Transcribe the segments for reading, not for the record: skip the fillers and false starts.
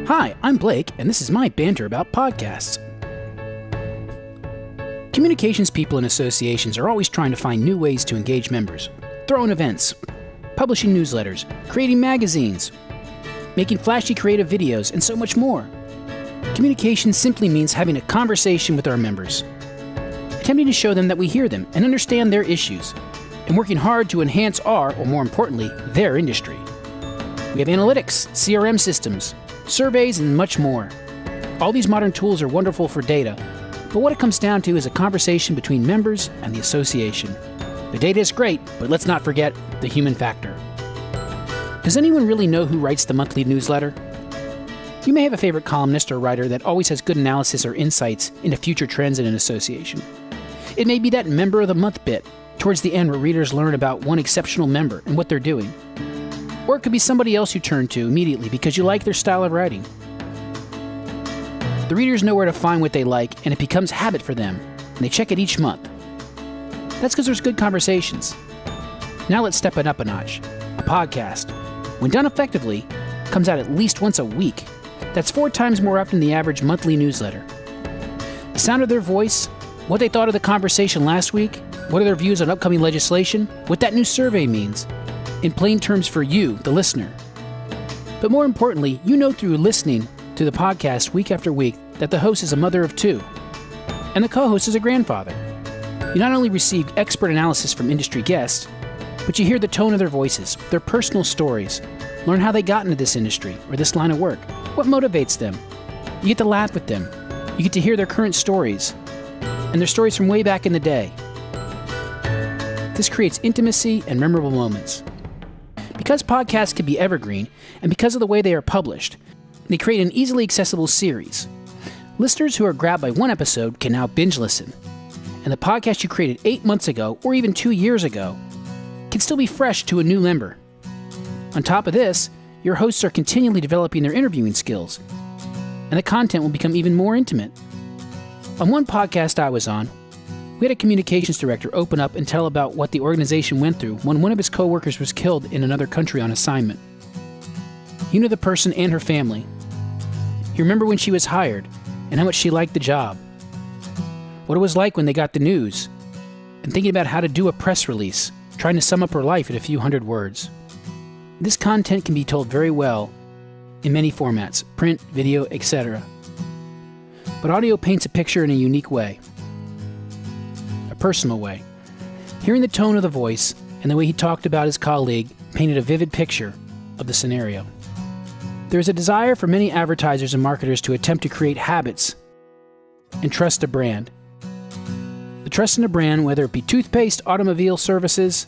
Hi, I'm Blake, and this is my banter about podcasts. Communications people and associations are always trying to find new ways to engage members, throwing events, publishing newsletters, creating magazines, making flashy creative videos, and so much more. Communication simply means having a conversation with our members, attempting to show them that we hear them and understand their issues, and working hard to enhance our, or more importantly, their industry. We have analytics, CRM systems, surveys, and much more. All these modern tools are wonderful for data, but what it comes down to is a conversation between members and the association. The data is great, but let's not forget the human factor. Does anyone really know who writes the monthly newsletter? You may have a favorite columnist or writer that always has good analysis or insights into future trends in an association. It may be that member of the month bit towards the end where readers learn about one exceptional member and what they're doing. Or it could be somebody else you turn to immediately because you like their style of writing. The readers know where to find what they like, and it becomes habit for them, and they check it each month. That's because there's good conversations. Now let's step it up a notch. A podcast, when done effectively, comes out at least once a week. That's 4 times more often than the average monthly newsletter. The sound of their voice, what they thought of the conversation last week, what are their views on upcoming legislation, what that new survey means, in plain terms for you, the listener. But more importantly, you know through listening to the podcast week after week that the host is a mother of 2, and the co-host is a grandfather. You not only receive expert analysis from industry guests, but you hear the tone of their voices, their personal stories, learn how they got into this industry or this line of work, what motivates them. You get to laugh with them. You get to hear their current stories, and their stories from way back in the day. This creates intimacy and memorable moments. Because podcasts can be evergreen, and because of the way they are published, they create an easily accessible series. Listeners who are grabbed by one episode can now binge listen. And the podcast you created 8 months ago, or even 2 years ago, can still be fresh to a new member. On top of this, your hosts are continually developing their interviewing skills, and the content will become even more intimate. On one podcast I was on, we had a communications director open up and tell about what the organization went through when one of his coworkers was killed in another country on assignment. He knew the person and her family. He remembered when she was hired and how much she liked the job, what it was like when they got the news, and thinking about how to do a press release, trying to sum up her life in a few hundred words. This content can be told very well in many formats, print, video, etc. But audio paints a picture in a unique way. A personal way. Hearing the tone of the voice and the way he talked about his colleague painted a vivid picture of the scenario. There is a desire for many advertisers and marketers to attempt to create habits and trust a brand. The trust in a brand, whether it be toothpaste, automobile services,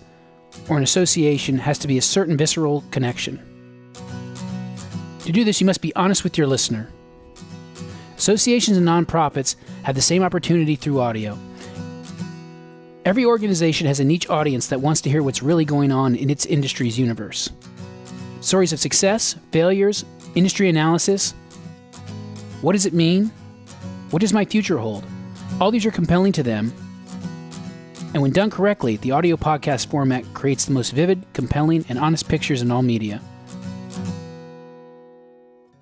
or an association, has to be a certain visceral connection. To do this, you must be honest with your listener. Associations and nonprofits have the same opportunity through audio. Every organization has a niche audience that wants to hear what's really going on in its industry's universe. Stories of success, failures, industry analysis. What does it mean? What does my future hold? All these are compelling to them. And when done correctly, the audio podcast format creates the most vivid, compelling, and honest pictures in all media.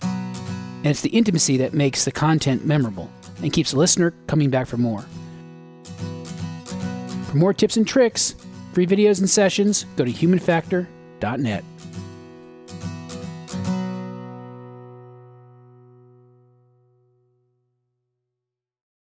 And it's the intimacy that makes the content memorable and keeps the listener coming back for more. For more tips and tricks, free videos and sessions, go to humanfactor.net.